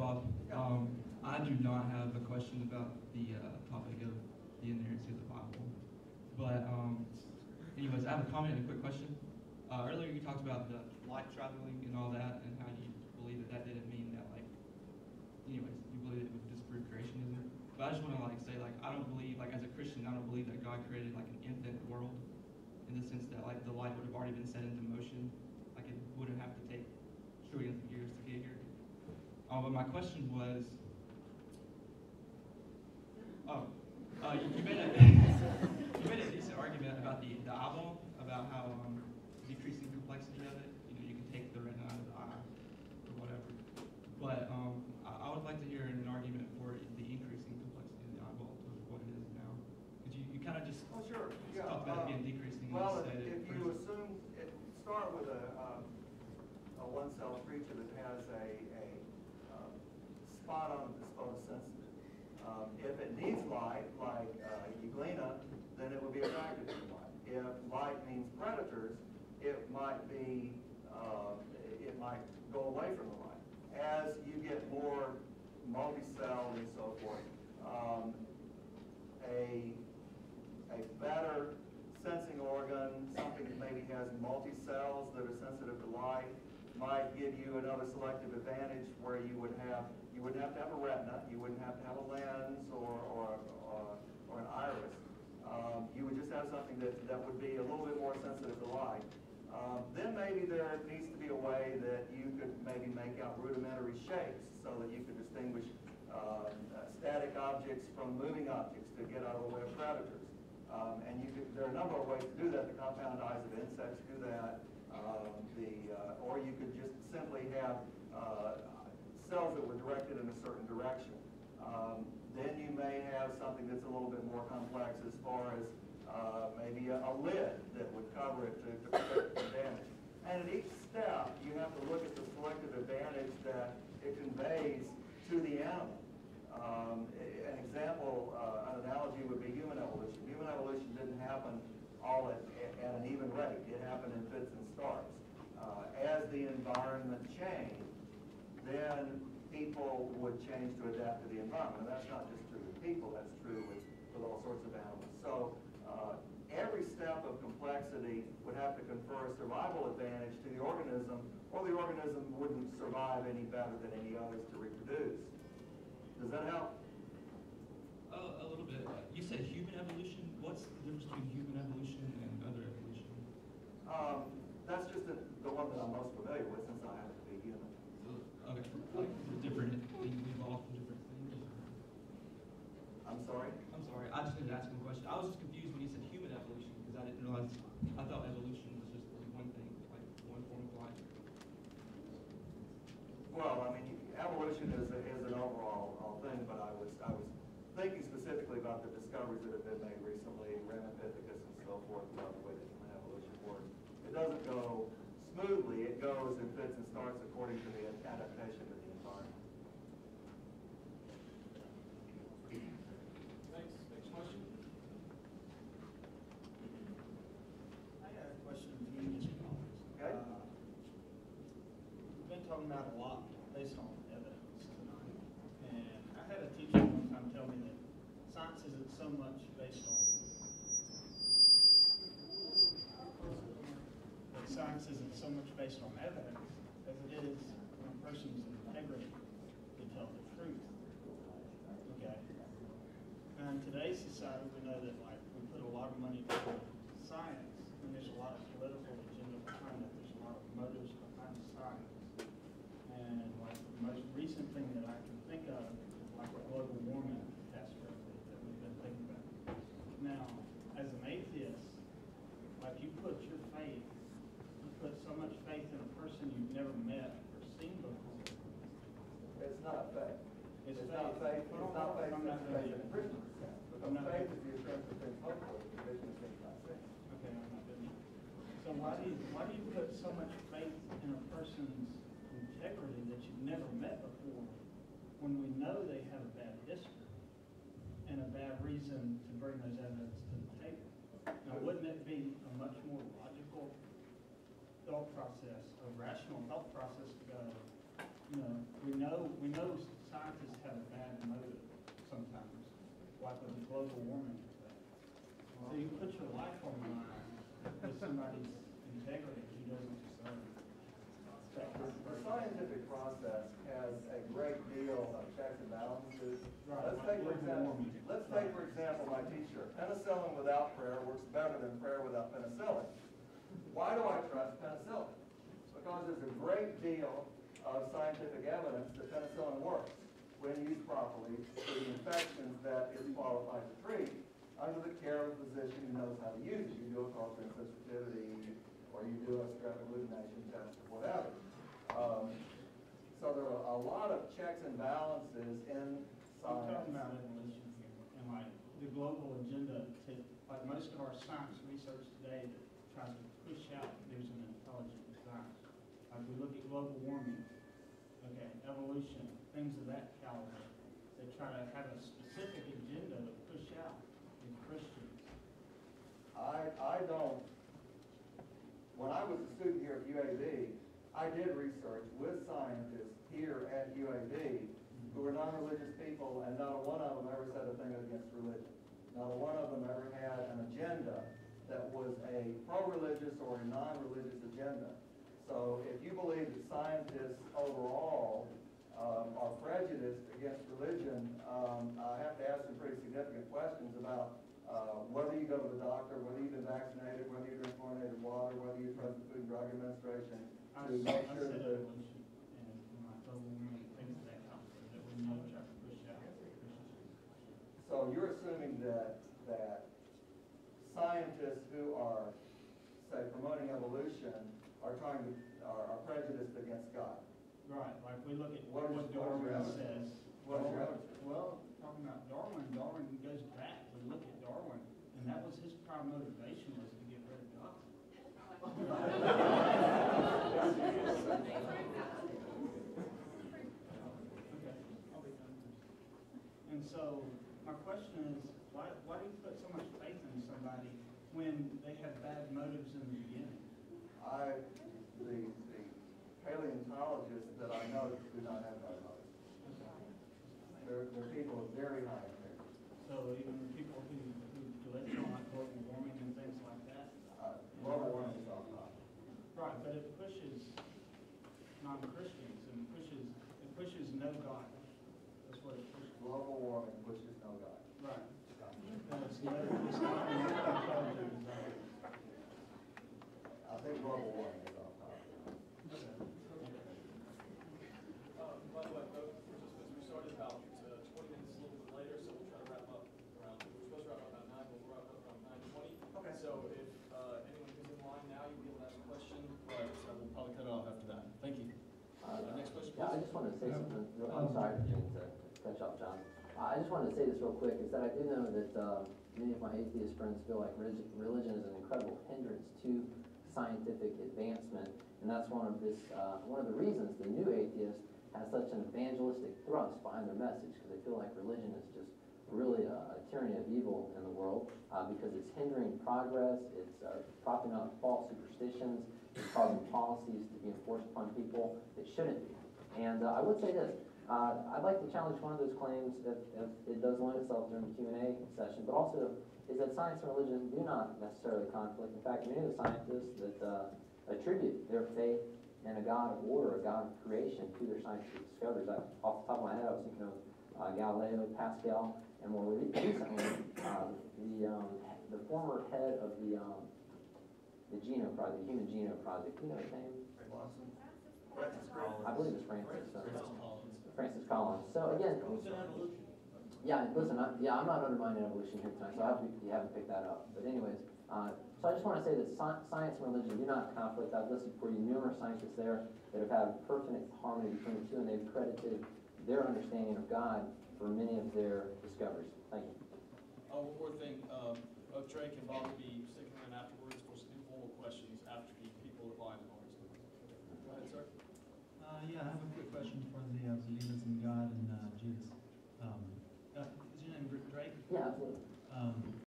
Bob. I do not have a question about the topic of the inerrancy of the Bible. But anyways, I have a comment and a quick question. Earlier you talked about the light traveling and all that, and how you believe that that didn't mean that, like, anyways, you believe it would disprove creationism. But I just want to say, I don't believe, as a Christian, I don't believe that God created like an infinite world, in the sense that like the light would have already been set into motion, like it wouldn't have to take trillions of years to get here. But my question was, you made a decent argument about the eyeball, about how decreasing complexity of it, you can take the retina out of the eye or whatever. But I would like to hear an argument for the increasing complexity of the eyeball to what it is now. Because you kind of just talked about it being decreasing. Well, if you assume, start with a one-cell creature that has a spot on it that's photosensitive. If it needs light, like euglena, then it would be attracted to light. If light means predators, it might go away from the light. As you get more multi-celled and so forth, a better sensing organ, something that maybe has multi-cells that are sensitive to light, might give you another selective advantage where you wouldn't have to have a retina, you wouldn't have to have a lens or an iris. You would just have something that would be a little bit more sensitive to light. Then maybe there needs to be a way that you could maybe make out rudimentary shapes so that you could distinguish static objects from moving objects to get out of the way of predators. And there are a number of ways to do that. The compound eyes of insects do that. Or you could just simply have cells that were directed in a certain direction. Then you may have something that's a little bit more complex as far as maybe a lid that would cover it to protect from damage. And at each step, you have to look at the selective advantage that it conveys to the animal. An example, an analogy would be human evolution. Human evolution didn't happen all at an even rate. It happened in fits and starts. As the environment changed, then people would change to adapt to the environment. And that's not just true with people, that's true with all sorts of animals. So every step of complexity would have to confer a survival advantage to the organism, or the organism wouldn't survive any better than any others to reproduce. Does that help? A little bit. You said human evolution. What's the difference between human evolution and other evolution? That's just the one that I'm most familiar with, since I happen to be human. Okay. Like different things evolve from different things. I'm sorry? I'm sorry. I just didn't ask him a question. I was just confused when you said human evolution, because I didn't realize. I thought evolution was just one thing, like one form of life. Well, I mean, evolution is an overall thing, but I was thinking specifically about the discoveries that have been made recently, Ramapithecus and so forth, about the way that human evolution works. It doesn't go smoothly. It goes in fits and starts according to the adaptation to the environment. Thanks. Next question. I got a question for you, Mr. Collins. Okay. We've been talking about a lot based on evidence tonight. And I had a teacher one time tell me that science isn't so much based on evidence as it is on a person's integrity to tell the truth. Okay. And in today's society, we know that we put a lot of money into science, and there's a lot of political agenda behind it. There's a lot of motives behind science. And the most recent thing that I can think of is the global warming catastrophe that we've been thinking about. Now, as an atheist, you put your faith, you put so much faith in a person you've never met or seen before. It's not faith. It's not faith. It's not faith. I'm not faith in gonna- Christian sense. Because faith is the assurance of things hoped for, the conviction of things not seen. Okay, I'm not doing that. So why do you put so much faith in a person's integrity that you've never met before, when we know they have a bad history and a bad reason to bring those evidence to the table? Now, wouldn't it be a much more logical thought process, a rational thought process to go, we know scientists have a bad motive sometimes, like with the global warming effect. So you put your life on the line with somebody's integrity who doesn't deserve it. The scientific process has a great deal of checks and balances. Right, Let's like take, for global example, warming. my t-shirt. Penicillin without prayer works better than prayer without penicillin. Why do I trust penicillin? Because there's a great deal of scientific evidence that penicillin works when used properly for the infections that it's qualified to treat under the care of a physician who knows how to use it. You do a culture and sensitivity, or you do a strep agglutination test, or whatever. So there are a lot of checks and balances in I'm science. talking about evolution here, and like the global agenda to, like most of our science research today that tries to push out there's an intelligent design. Like we look at global warming, okay, evolution, things of that caliber, that try to have a specific agenda to push out in Christians. I don't, when I was a student here at UAB, I did research with scientists here at UAB who were non-religious people, and not one of them ever said a thing against religion. Not one of them ever had an agenda that was a pro-religious or a non-religious agenda. So if you believe that scientists overall are prejudiced against religion, I have to ask some pretty significant questions about whether you go to the doctor, whether you've been vaccinated, whether you drink chlorinated water, whether you trust the Food and Drug Administration to make sure I said that evolution and global warming, things of that caliber that we know try to push out Christians. So you're assuming that scientists who are, say, promoting evolution are prejudiced against God. Right, like we look at What what is your Darwin evidence? says. What is your evidence? Well, talking about Darwin goes back. We look at Darwin, and that was his prime motivation was to get rid of God. Okay, I'll be done. And so my question is, why do you put so much faith in somebody when they have bad motives in the beginning? The paleontologists that I know do not have bad motives. They're people of very high integrity. So even people who lecture on like global warming and things like that? Global warming is off topic. Right, but it pushes non-Christians and it pushes no God. That's what it pushes. Global warming pushes no God. Right. And it's not an intelligent design. I think global warming is off topic. By the way, folks, we started about 20 minutes a little bit later, so we'll try to wrap up around, we're supposed to wrap up about 9, but we'll wrap up around 9:20. Okay. So if anyone comes in line now, you'll be able to ask a question, but we'll probably cut it off after that. Thank you. Next question, Yeah, I please. just wanted to say something. I'm sorry to cut you off, John. I just wanted to say this real quick, is that I do know that many of my atheist friends feel like religion is an incredible hindrance to scientific advancement, and that's one of the reasons the new atheists has such an evangelistic thrust behind their message, because they feel like religion is just really a tyranny of evil in the world, because it's hindering progress, it's propping up false superstitions, it's causing policies to be enforced upon people that shouldn't be. And I would say this, I'd like to challenge one of those claims if it does lend itself during the Q&A session, but also is that science and religion do not necessarily conflict. In fact, many of the scientists that attribute their faith in a God of order, a God of creation, to their scientific discoveries. Off the top of my head, I was thinking of Galileo, Pascal, and more recently, the former head of the Genome Project, the Human Genome Project. Do you know his name? I believe it's Francis. Francis Collins. So again, yeah, listen, I'm not undermining evolution here tonight, so I hope you haven't picked that up. But anyways, so I just want to say that science and religion do not conflict. I've listed for you numerous scientists there that have had perfect harmony between the two, and they've credited their understanding of God for many of their discoveries. Thank you. One more thing, both Drake and Bob will be sticking around afterwards for some informal questions after the people at line have already spoken. Go ahead, sir. Yeah, I have a quick question for the believers in God and Jesus. Is your name Drake? Yeah, absolutely.